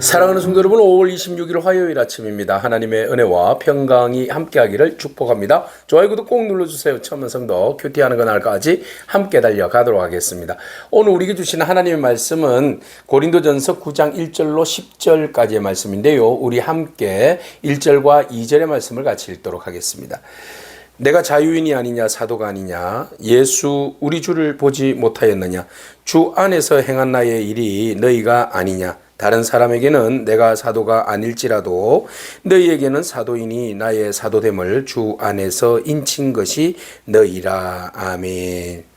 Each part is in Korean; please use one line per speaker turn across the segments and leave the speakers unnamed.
사랑하는 성도 여러분, 5월 26일 화요일 아침입니다. 하나님의 은혜와 평강이 함께하기를 축복합니다. 좋아요, 구독 꼭 눌러주세요. 처음 성도 큐티하는 그날까지 함께 달려가도록 하겠습니다. 오늘 우리에게 주시는 하나님의 말씀은 고린도전서 9장 1절로 10절까지의 말씀인데요. 우리 함께 1절과 2절의 말씀을 같이 읽도록 하겠습니다. 내가 자유인이 아니냐 사도가 아니냐 예수 우리 주를 보지 못하였느냐 주 안에서 행한 나의 일이 너희가 아니냐 다른 사람에게는 내가 사도가 아닐지라도 너희에게는 사도이니 나의 사도됨을 주 안에서 인친 것이 너희라. 아멘.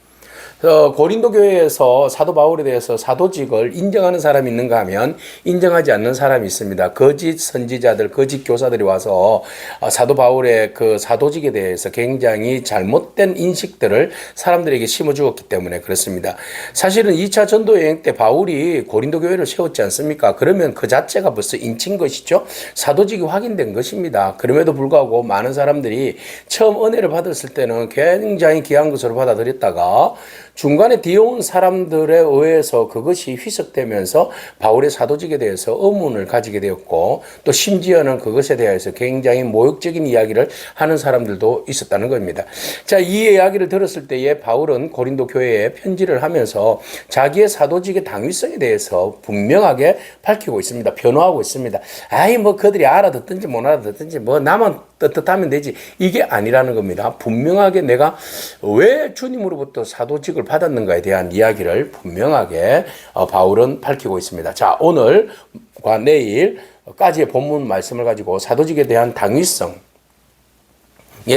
고린도 교회에서 사도 바울에 대해서 사도직을 인정하는 사람이 있는가 하면 인정하지 않는 사람이 있습니다. 거짓 선지자들, 거짓 교사들이 와서 사도 바울의 그 사도직에 대해서 굉장히 잘못된 인식들을 사람들에게 심어주었기 때문에 그렇습니다. 사실은 2차 전도 여행 때 바울이 고린도 교회를 세웠지 않습니까? 그러면 그 자체가 벌써 인친 것이죠. 사도직이 확인된 것입니다. 그럼에도 불구하고 많은 사람들이 처음 은혜를 받았을 때는 굉장히 귀한 것으로 받아들였다가 중간에 뒤온 사람들에 의해서 그것이 희석되면서 바울의 사도직에 대해서 의문을 가지게 되었고 또 심지어는 그것에 대해서 굉장히 모욕적인 이야기를 하는 사람들도 있었다는 겁니다. 자, 이 이야기를 들었을 때에 바울은 고린도 교회에 편지를 하면서 자기의 사도직의 당위성에 대해서 분명하게 밝히고 있습니다. 변호하고 있습니다. 아이 뭐 그들이 알아듣든지 못 알아듣든지 뭐 나만 떳떳하면 되지, 이게 아니라는 겁니다. 분명하게 내가 왜 주님으로부터 사도직을 받았는가에 대한 이야기를 분명하게 바울은 밝히고 있습니다. 자, 오늘과 내일까지의 본문 말씀을 가지고 사도직에 대한 당위성에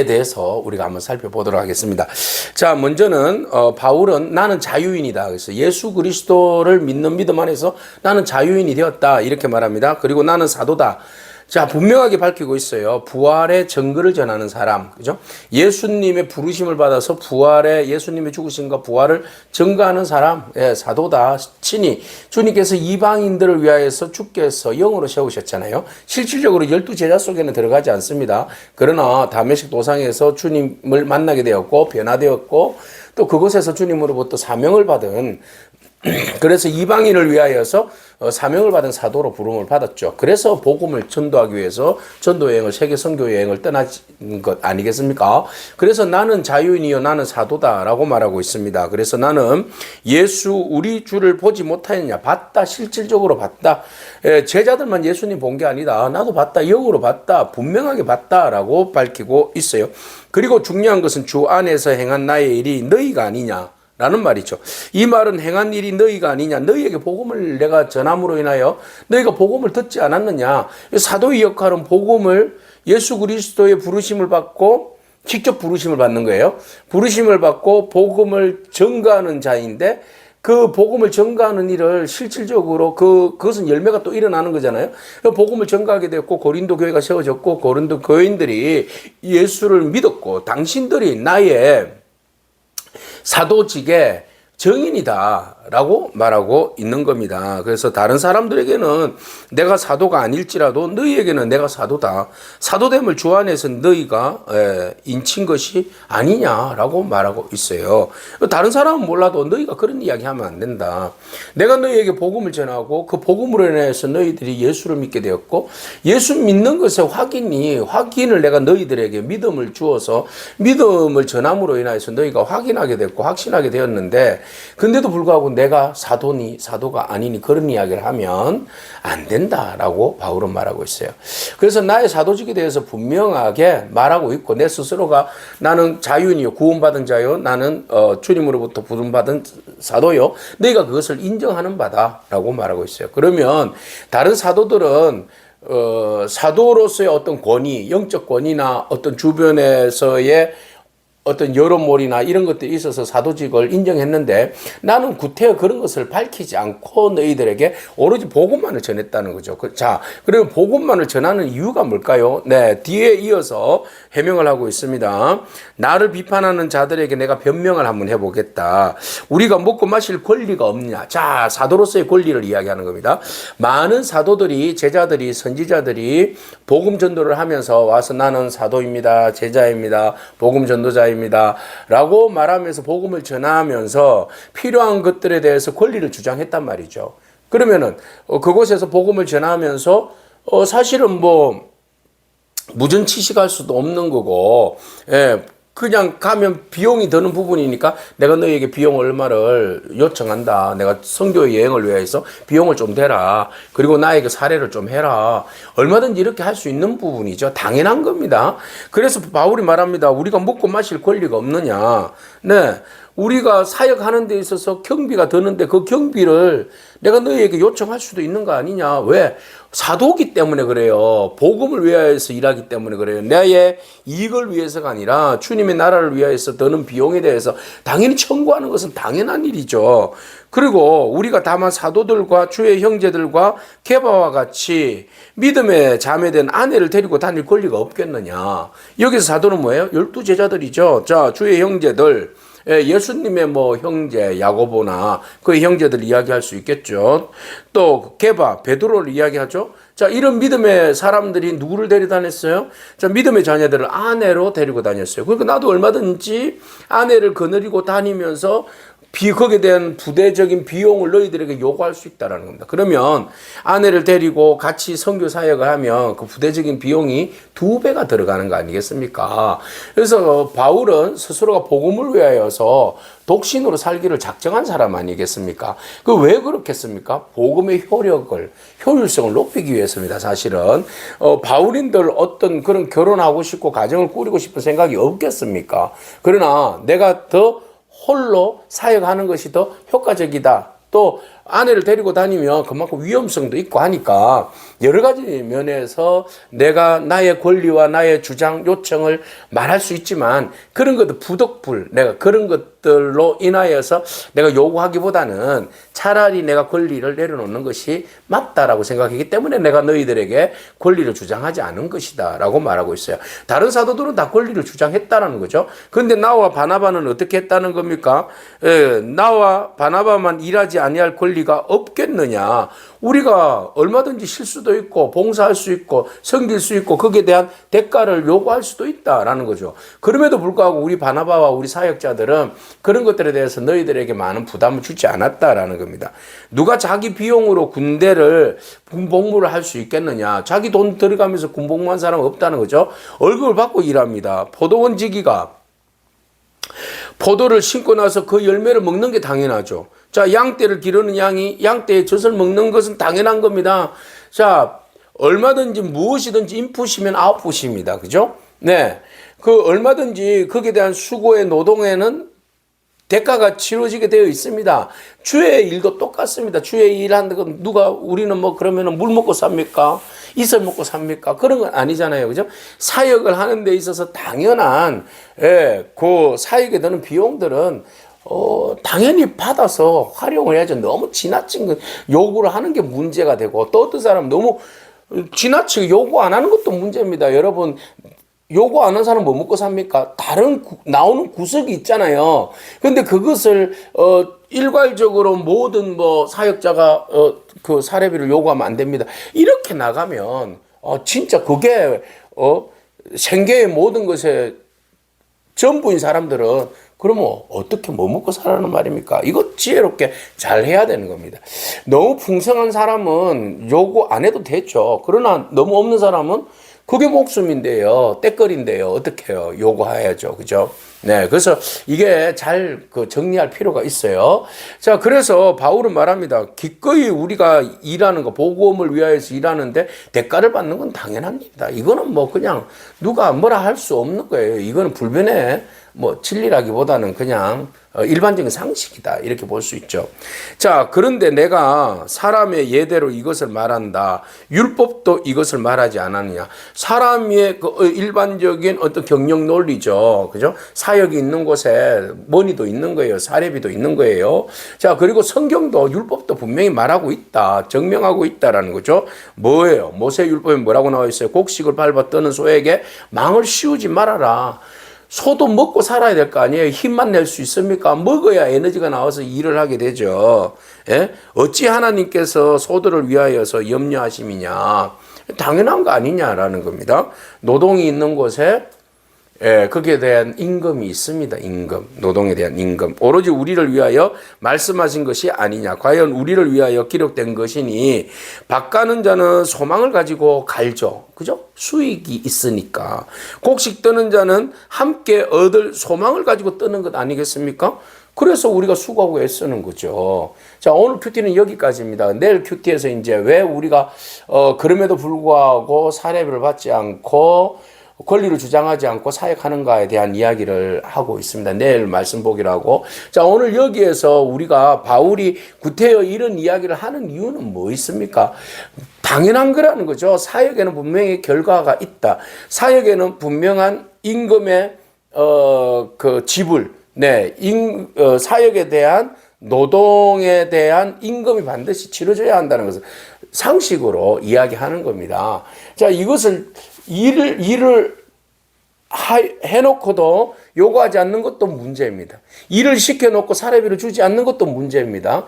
대해서 우리가 한번 살펴보도록 하겠습니다. 자, 먼저는 바울은 나는 자유인이다. 그래서 예수 그리스도를 믿는 믿음 안에서 나는 자유인이 되었다 이렇게 말합니다. 그리고 나는 사도다. 자, 분명하게 밝히고 있어요. 부활의 증거를 전하는 사람, 그죠? 예수님의 부르심을 받아서 부활의 예수님의 죽으심과 부활을 증거하는 사람, 예, 사도다. 친히 주님께서 이방인들을 위하여서 주께서 영으로 세우셨잖아요. 실질적으로 12제자 속에는 들어가지 않습니다. 그러나 다메섹 도상에서 주님을 만나게 되었고 변화되었고 또 그곳에서 주님으로부터 사명을 받은 그래서 이방인을 위하여서 사명을 받은 사도로 부름을 받았죠. 그래서 복음을 전도하기 위해서 전도여행을 세계 선교여행을 떠난 것 아니겠습니까? 그래서 나는 자유인이요 나는 사도다라고 말하고 있습니다. 그래서 나는 예수 우리 주를 보지 못하였냐, 봤다, 실질적으로 봤다. 제자들만 예수님 본 게 아니다. 나도 봤다, 영으로 봤다, 분명하게 봤다라고 밝히고 있어요. 그리고 중요한 것은 주 안에서 행한 나의 일이 너희가 아니냐 라는 말이죠. 이 말은 행한 일이 너희가 아니냐, 너희에게 복음을 내가 전함으로 인하여 너희가 복음을 듣지 않았느냐. 사도의 역할은 복음을 예수 그리스도의 부르심을 받고 직접 부르심을 받는 거예요. 부르심을 받고 복음을 전가하는 자인데 그 복음을 전가하는 일을 실질적으로 그것은 열매가 또 일어나는 거잖아요. 복음을 전가하게 되었고 고린도 교회가 세워졌고 고린도 교인들이 예수를 믿었고 당신들이 나의 사도직의 정인이다 라고 말하고 있는 겁니다. 그래서 다른 사람들에게는 내가 사도가 아닐지라도 너희에게는 내가 사도다. 사도됨을 주 안에서 너희가 인친 것이 아니냐라고 말하고 있어요. 다른 사람은 몰라도 너희가 그런 이야기 하면 안 된다. 내가 너희에게 복음을 전하고 그 복음으로 인해서 너희들이 예수를 믿게 되었고 예수 믿는 것의 확인을 내가 너희들에게 믿음을 주어서 믿음을 전함으로 인해서 너희가 확인하게 됐고 확신하게 되었는데 근데도 불구하고 내가 사도니 사도가 아니니 그런 이야기를 하면 안 된다라고 바울은 말하고 있어요. 그래서 나의 사도직에 대해서 분명하게 말하고 있고 내 스스로가 나는 자유인이요 구원받은 자요 나는 주님으로부터 부름받은 사도요 너희가 그것을 인정하는 바다라고 말하고 있어요. 그러면 다른 사도들은 사도로서의 어떤 권위, 영적 권위나 어떤 주변에서의 어떤 여론몰이나 이런 것들이 있어서 사도직을 인정했는데 나는 구태여 그런 것을 밝히지 않고 너희들에게 오로지 복음만을 전했다는 거죠. 자, 그러면 복음만을 전하는 이유가 뭘까요? 네, 뒤에 이어서 해명을 하고 있습니다. 나를 비판하는 자들에게 내가 변명을 한번 해보겠다. 우리가 먹고 마실 권리가 없느냐. 자, 사도로서의 권리를 이야기하는 겁니다. 많은 사도들이, 제자들이, 선지자들이 복음 전도를 하면서 와서 나는 사도입니다, 제자입니다, 복음 전도자입니다 라고 말하면서 복음을 전하면서 필요한 것들에 대해서 권리를 주장했단 말이죠. 그러면은 그곳에서 복음을 전하면서 사실은 뭐 무전치식할 수도 없는 거고, 예, 그냥 가면 비용이 드는 부분이니까 내가 너희에게 비용 얼마를 요청한다. 내가 선교 여행을 위해서 비용을 좀 대라. 그리고 나에게 사례를 좀 해라. 얼마든지 이렇게 할 수 있는 부분이죠. 당연한 겁니다. 그래서 바울이 말합니다. 우리가 먹고 마실 권리가 없느냐. 네. 우리가 사역하는 데 있어서 경비가 드는데 그 경비를 내가 너희에게 요청할 수도 있는 거 아니냐. 왜? 사도기 때문에 그래요. 복음을 위하여서 일하기 때문에 그래요. 나의 이익을 위해서가 아니라 주님의 나라를 위하여서 드는 비용에 대해서 당연히 청구하는 것은 당연한 일이죠. 그리고 우리가 다만 사도들과 주의 형제들과 게바와 같이 믿음의 자매된 아내를 데리고 다닐 권리가 없겠느냐. 여기서 사도는 뭐예요? 12제자들이죠. 자, 주의 형제들. 예수님의 뭐 형제 야고보나 그의 형제들 이야기할 수 있겠죠. 또 게바 베드로를 이야기하죠. 자, 이런 믿음의 사람들이 누구를 데려다녔어요? 자, 믿음의 자녀들을 아내로 데리고 다녔어요. 그러니까 나도 얼마든지 아내를 거느리고 다니면서 거기에 대한 부대적인 비용을 너희들에게 요구할 수 있다는 겁니다. 그러면 아내를 데리고 같이 선교 사역을 하면 그 부대적인 비용이 2배가 들어가는 거 아니겠습니까? 그래서 바울은 스스로가 복음을 위하여서 독신으로 살기를 작정한 사람 아니겠습니까? 그 왜 그렇겠습니까? 복음의 효율성을 높이기 위해서입니다. 사실은 바울인들 어떤 그런 결혼하고 싶고 가정을 꾸리고 싶은 생각이 없겠습니까? 그러나 내가 더 홀로 사역하는 것이 더 효과적이다. 또 아내를 데리고 다니면 그만큼 위험성도 있고 하니까 여러 가지 면에서 내가 나의 권리와 나의 주장 요청을 말할 수 있지만 그런 것도 부득불 내가 그런 것들로 인하여서 내가 요구하기보다는 차라리 내가 권리를 내려놓는 것이 맞다라고 생각하기 때문에 내가 너희들에게 권리를 주장하지 않은 것이다 라고 말하고 있어요. 다른 사도들은 다 권리를 주장했다라는 거죠. 그런데 나와 바나바는 어떻게 했다는 겁니까? 나와 바나바만 일하지 아니할 권리가 없겠느냐. 우리가 얼마든지 실수도 있고 봉사할 수 있고 섬길 수 있고 거기에 대한 대가를 요구할 수도 있다라는 거죠. 그럼에도 불구하고 우리 바나바와 우리 사역자들은 그런 것들에 대해서 너희들에게 많은 부담을 주지 않았다라는 겁니다. 누가 자기 비용으로 군대를 군복무를 할 수 있겠느냐. 자기 돈 들어가면서 군복무한 사람은 없다는 거죠. 월급을 받고 일합니다. 포도원 지기가 포도를 심고 나서 그 열매를 먹는 게 당연하죠. 자, 양떼를 기르는 양이 양떼의 젖을 먹는 것은 당연한 겁니다. 자, 얼마든지 무엇이든지 인풋이면 아웃풋입니다. 그죠? 네. 그 얼마든지 거기에 대한 수고의 노동에는 대가가 치러지게 되어 있습니다. 주의 일도 똑같습니다. 주의 일 하는 건 우리는 뭐 그러면은 물 먹고 삽니까? 이슬 먹고 삽니까? 그런 건 아니잖아요. 그죠? 사역을 하는 데 있어서 당연한, 그 사역에 드는 비용들은 당연히 받아서 활용을 해야죠. 너무 지나친 거 요구를 하는 게 문제가 되고 또 어떤 사람은 너무 지나치게 요구 안 하는 것도 문제입니다. 여러분, 요구 안 하는 사람 뭐 먹고 삽니까? 다른 나오는 구석이 있잖아요. 근데 그것을 일괄적으로 모든 뭐 사역자가 그 사례비를 요구하면 안 됩니다. 이렇게 나가면 진짜 그게 생계의 모든 것에 전부인 사람들은 그러면 어떻게 뭐 먹고 살라는 말입니까? 이거 지혜롭게 잘 해야 되는 겁니다. 너무 풍성한 사람은 요구 안 해도 되죠. 그러나 너무 없는 사람은 그게 목숨인데요. 떼거리인데요. 어떻게 해요? 요구해야죠. 그죠? 네. 그래서 이게 잘 정리할 필요가 있어요. 자, 그래서 바울은 말합니다. 기꺼이 우리가 일하는 거, 복음을 위하여서 일하는데 대가를 받는 건 당연한 일이다. 이거는 뭐 그냥 누가 뭐라 할 수 없는 거예요. 이거는 불변의 뭐 진리라기보다는 그냥 일반적인 상식이다 이렇게 볼 수 있죠. 자, 그런데 내가 사람의 예대로 이것을 말한다. 율법도 이것을 말하지 않았느냐. 사람의 그 일반적인 어떤 경영 논리죠. 그죠? 사역이 있는 곳에 머니도 있는 거예요. 사례비도 있는 거예요. 자, 그리고 성경도 율법도 분명히 말하고 있다. 증명하고 있다라는 거죠. 뭐예요? 모세 율법에 뭐라고 나와 있어요? 곡식을 밟아 떠는 소에게 망을 씌우지 말아라. 소도 먹고 살아야 될 거 아니에요. 힘만 낼 수 있습니까? 먹어야 에너지가 나와서 일을 하게 되죠. 예? 어찌 하나님께서 소들을 위하여서 염려하심이냐. 당연한 거 아니냐라는 겁니다. 노동이 있는 곳에 거기에 대한 임금이 있습니다. 임금, 노동에 대한 임금. 오로지 우리를 위하여 말씀하신 것이 아니냐. 과연 우리를 위하여 기록된 것이니 밭가는 자는 소망을 가지고 갈죠. 그죠? 수익이 있으니까. 곡식 뜨는 자는 함께 얻을 소망을 가지고 뜨는 것 아니겠습니까? 그래서 우리가 수고하고 애쓰는 거죠. 자, 오늘 큐티는 여기까지입니다. 내일 큐티에서 이제 왜 우리가 그럼에도 불구하고 사례비를 받지 않고 권리를 주장하지 않고 사역하는가에 대한 이야기를 하고 있습니다. 내일 말씀 보기라고. 자, 오늘 여기에서 우리가 바울이 구태여 이런 이야기를 하는 이유는 뭐 있습니까? 당연한 거라는 거죠. 사역에는 분명히 결과가 있다. 사역에는 분명한 임금의 그 지불, 사역에 대한 노동에 대한 임금이 반드시 치러져야 한다는 것을 상식으로 이야기하는 겁니다. 자, 이것을 일을 해놓고도 요구하지 않는 것도 문제입니다. 일을 시켜놓고 사례비를 주지 않는 것도 문제입니다.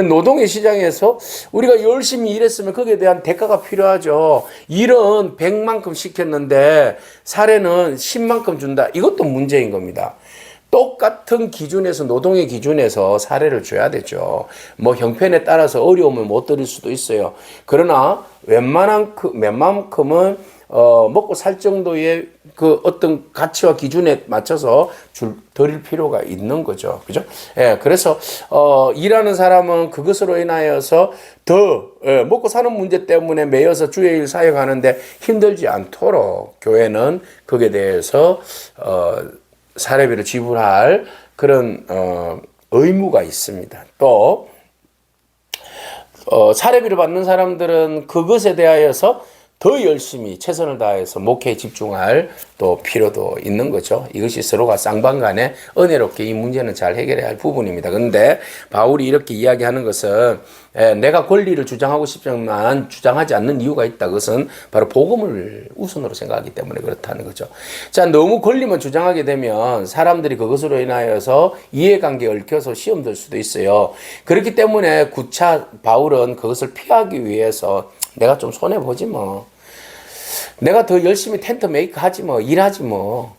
노동의 시장에서 우리가 열심히 일했으면 거기에 대한 대가가 필요하죠. 일은 100만큼 시켰는데 사례는 10만큼 준다. 이것도 문제인 겁니다. 똑같은 기준에서 노동의 기준에서 사례를 줘야 되죠. 뭐 형편에 따라서 어려움을 못 드릴 수도 있어요. 그러나 웬만큼은 먹고 살 정도의 그 어떤 가치와 기준에 맞춰서 드릴 필요가 있는 거죠. 그죠? 예, 그래서, 일하는 사람은 그것으로 인하여서 더, 먹고 사는 문제 때문에 매여서 주의 일 사역하는데 힘들지 않도록 교회는 거기에 대해서, 사례비를 지불할 그런, 의무가 있습니다. 또, 사례비를 받는 사람들은 그것에 대하여서 더 열심히 최선을 다해서 목회에 집중할 또 필요도 있는 거죠. 이것이 서로가 쌍방간에 은혜롭게 이 문제는 잘 해결해야 할 부분입니다. 그런데 바울이 이렇게 이야기하는 것은 내가 권리를 주장하고 싶지만 주장하지 않는 이유가 있다. 그것은 바로 복음을 우선으로 생각하기 때문에 그렇다는 거죠. 자, 너무 권리만 주장하게 되면 사람들이 그것으로 인하여서 이해관계에 얽혀서 시험 들 수도 있어요. 그렇기 때문에 구차 바울은 그것을 피하기 위해서 내가 좀 손해보지 뭐. 내가 더 열심히 텐트 메이크 하지 뭐. 일하지 뭐.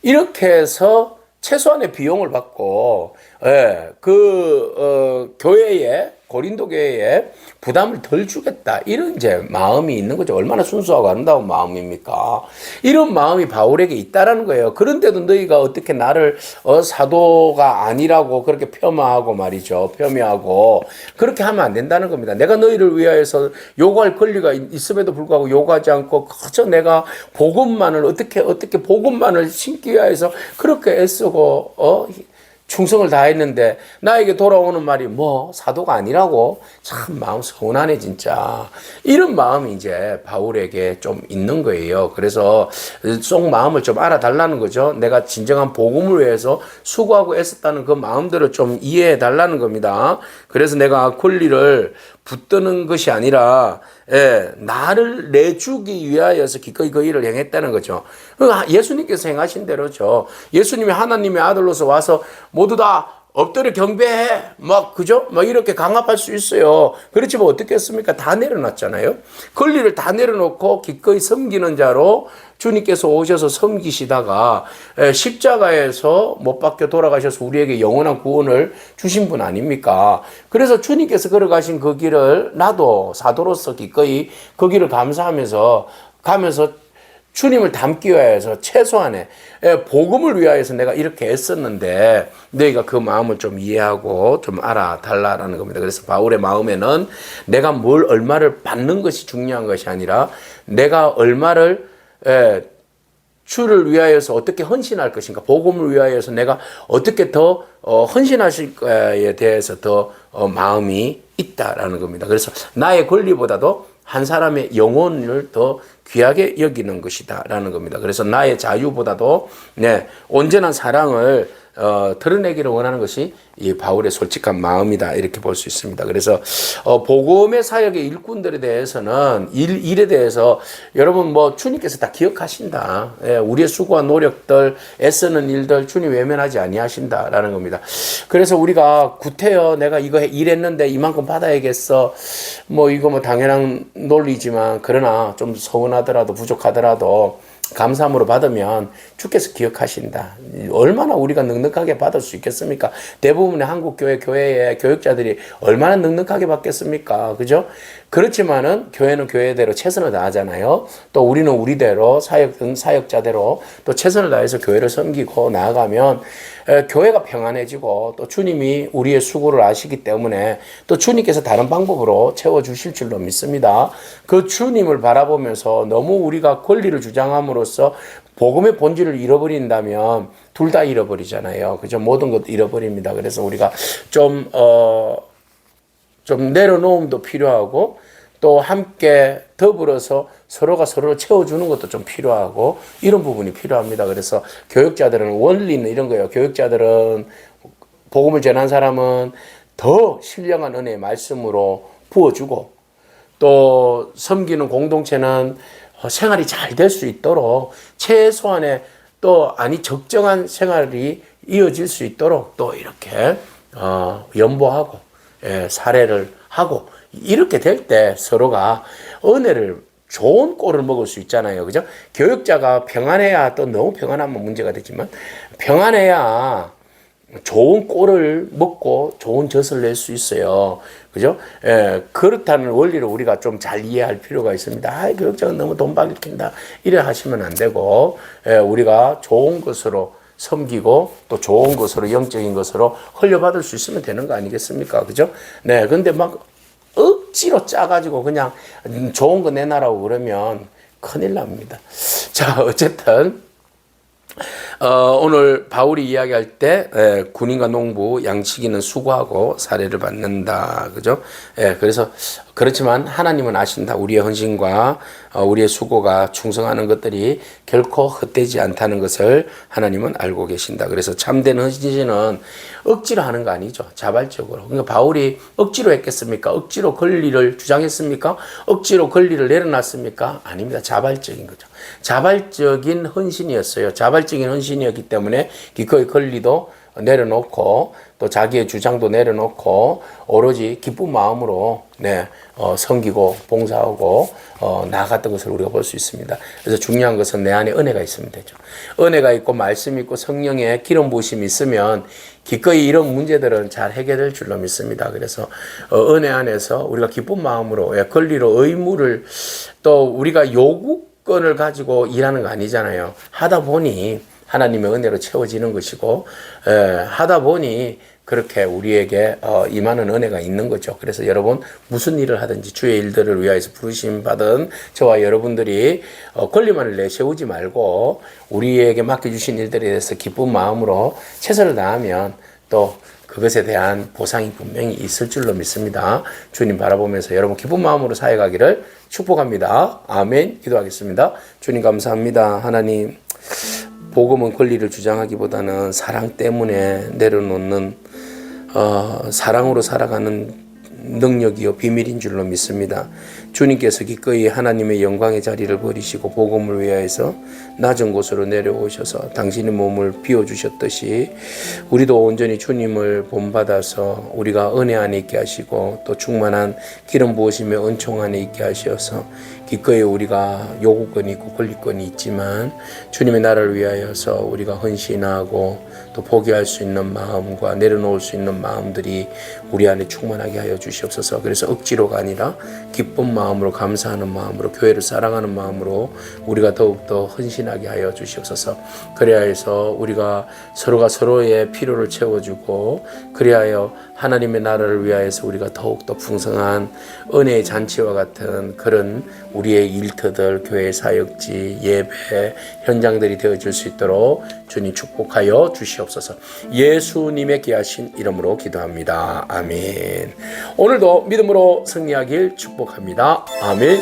이렇게 해서 최소한의 비용을 받고, 교회에, 고린도 교회에 부담을 덜 주겠다. 이런 이제 마음이 있는 거죠. 얼마나 순수하고 아름다운 마음입니까? 이런 마음이 바울에게 있다라는 거예요. 그런데도 너희가 어떻게 나를 사도가 아니라고 그렇게 폄하하고 말이죠. 폄훼하고 그렇게 하면 안 된다는 겁니다. 내가 너희를 위하여서 요구할 권리가 있음에도 불구하고 요구하지 않고 그저 내가 복음만을 어떻게 복음만을 심기 위하여서 그렇게 애쓰고 충성을 다했는데 나에게 돌아오는 말이 뭐 사도가 아니라고 참 마음 서운하네 진짜. 이런 마음이 이제 바울에게 좀 있는 거예요. 그래서 속 마음을 좀 알아달라는 거죠. 내가 진정한 복음을 위해서 수고하고 애썼다는 그 마음들을 좀 이해해 달라는 겁니다. 그래서 내가 권리를 붙드는 것이 아니라 나를 내주기 위하여서 기꺼이 그 일을 행했다는 거죠. 예수님께서 행하신 대로죠. 예수님이 하나님의 아들로서 와서 모두 다 엎드려 경배해. 그죠? 이렇게 강압할 수 있어요. 그렇지만 어떻게 했습니까? 다 내려놨잖아요. 권리를 다 내려놓고 기꺼이 섬기는 자로 주님께서 오셔서 섬기시다가 십자가에서 못 박혀 돌아가셔서 우리에게 영원한 구원을 주신 분 아닙니까? 그래서 주님께서 걸어가신 그 길을 나도 사도로서 기꺼이 그 길을 감사하면서 가면서 주님을 닮기 위해서 최소한의 복음을 위하여서 내가 이렇게 애썼는데 너희가 그 마음을 좀 이해하고 좀 알아달라는 겁니다. 그래서 바울의 마음에는 내가 얼마를 받는 것이 중요한 것이 아니라 내가 얼마를 주를 위하여서 어떻게 헌신할 것인가, 복음을 위하여서 내가 어떻게 더 헌신하실 거에 대해서 더 마음이 있다라는 겁니다. 그래서 나의 권리보다도 한 사람의 영혼을 더 귀하게 여기는 것이다라는 겁니다. 그래서 나의 자유보다도 온전한 사랑을 드러내기를 원하는 것이 이 바울의 솔직한 마음이다 이렇게 볼 수 있습니다. 그래서 복음의 사역의 일꾼들에 대해서는 일에 대해서 여러분 주님께서 다 기억하신다. 우리의 수고와 노력들, 애쓰는 일들 주님 외면하지 아니하신다라는 겁니다. 그래서 우리가 구태여 내가 이거 일했는데 이만큼 받아야겠어. 이거 당연한 논리지만 그러나 좀 서운하더라도 부족하더라도 감사함으로 받으면 주께서 기억하신다. 얼마나 우리가 넉넉하게 받을 수 있겠습니까? 대부분의 한국 교회의 교육자들이 얼마나 넉넉하게 받겠습니까? 그죠? 그렇지만은 교회는 교회대로 최선을 다하잖아요. 또 우리는 우리대로 사역자대로 또 최선을 다해서 교회를 섬기고 나아가면 교회가 평안해지고 또 주님이 우리의 수고를 아시기 때문에 또 주님께서 다른 방법으로 채워주실 줄로 믿습니다. 그 주님을 바라보면서 너무 우리가 권리를 주장함으로써 복음의 본질을 잃어버린다면 둘 다 잃어버리잖아요. 그죠? 모든 것 잃어버립니다. 그래서 우리가 좀 내려놓음도 필요하고 또 함께 더불어서 서로가 서로를 채워주는 것도 좀 필요하고 이런 부분이 필요합니다. 그래서 교육자들은 원리는 이런 거예요. 교육자들은 복음을 전한 사람은 더 신령한 은혜의 말씀으로 부어주고 또 섬기는 공동체는 생활이 잘 될 수 있도록 최소한의 또 적정한 생활이 이어질 수 있도록 또 이렇게 연보하고 사례를 하고 이렇게 될 때 서로가 은혜를 좋은 꼴을 먹을 수 있잖아요. 그죠? 교육자가 평안해야 또 너무 평안하면 문제가 되지만 평안해야 좋은 꼴을 먹고 좋은 젖을 낼 수 있어요. 그죠? 그렇다는 원리를 우리가 좀 잘 이해할 필요가 있습니다. 교육자가 너무 돈 박일킨다. 이래 하시면 안 되고, 우리가 좋은 것으로 섬기고 또 좋은 것으로 영적인 것으로 흘려받을 수 있으면 되는 거 아니겠습니까? 그죠? 네. 근데 막 억지로 짜가지고 그냥 좋은 거 내놔라고 그러면 큰일 납니다. 자, 어쨌든, 오늘 바울이 이야기할 때 군인과 농부 양치기는 수고하고 사례를 받는다. 그죠? 그래서 그렇지만 하나님은 아신다. 우리의 헌신과 우리의 수고가 충성하는 것들이 결코 헛되지 않다는 것을 하나님은 알고 계신다. 그래서 참된 헌신은 억지로 하는 거 아니죠. 자발적으로. 그러니까 바울이 억지로 했겠습니까? 억지로 권리를 주장했습니까? 억지로 권리를 내려놨습니까? 아닙니다. 자발적인 거죠. 자발적인 헌신이었어요. 자발적인 헌신이었기 때문에 기꺼이 권리도 내려놓고 또 자기의 주장도 내려놓고 오로지 기쁜 마음으로 섬기고 봉사하고 나아갔던 것을 우리가 볼 수 있습니다. 그래서 중요한 것은 내 안에 은혜가 있으면 되죠. 은혜가 있고 말씀이 있고 성령의 기름 부으심이 있으면 기꺼이 이런 문제들은 잘 해결될 줄로 믿습니다. 그래서 은혜 안에서 우리가 기쁜 마음으로 권리로 의무를 또 우리가 요구권을 가지고 일하는 거 아니잖아요. 하다 보니 하나님의 은혜로 채워지는 것이고 하다 보니 그렇게 우리에게 임하는 은혜가 있는 거죠. 그래서 여러분 무슨 일을 하든지 주의 일들을 위하여서 부르심 받은 저와 여러분들이 권리만을 내세우지 말고 우리에게 맡겨주신 일들에 대해서 기쁜 마음으로 최선을 다하면 또 그것에 대한 보상이 분명히 있을 줄로 믿습니다. 주님 바라보면서 여러분 기쁜 마음으로 사역하기를 축복합니다. 아멘. 기도하겠습니다. 주님 감사합니다. 하나님 복음은 권리를 주장하기보다는 사랑 때문에 내려놓는 사랑으로 살아가는 능력이요 비밀인 줄로 믿습니다. 주님께서 기꺼이 하나님의 영광의 자리를 버리시고 복음을 위하여서 낮은 곳으로 내려오셔서 당신의 몸을 비워주셨듯이 우리도 온전히 주님을 본받아서 우리가 은혜 안에 있게 하시고 또 충만한 기름 부으심의 은총 안에 있게 하셔서 기꺼이 우리가 요구권이 있고 권리권이 있지만 주님의 나라를 위하여서 우리가 헌신하고 또 포기할 수 있는 마음과 내려놓을 수 있는 마음들이 우리 안에 충만하게 하여 주시옵소서. 그래서 억지로가 아니라 기쁜 마음으로 감사하는 마음으로 교회를 사랑하는 마음으로 우리가 더욱더 헌신하게 하여 주시옵소서. 그래야 해서 우리가 서로가 서로의 필요를 채워주고 그리하여 하나님의 나라를 위하여서 우리가 더욱더 풍성한 은혜의 잔치와 같은 그런 우리의 일터들, 교회 사역지, 예배, 현장들이 되어줄 수 있도록 주님 축복하여 주시옵소서. 예수님의 귀하신 이름으로 기도합니다. 아멘. 오늘도 믿음으로 승리하길 축복합니다. 아멘.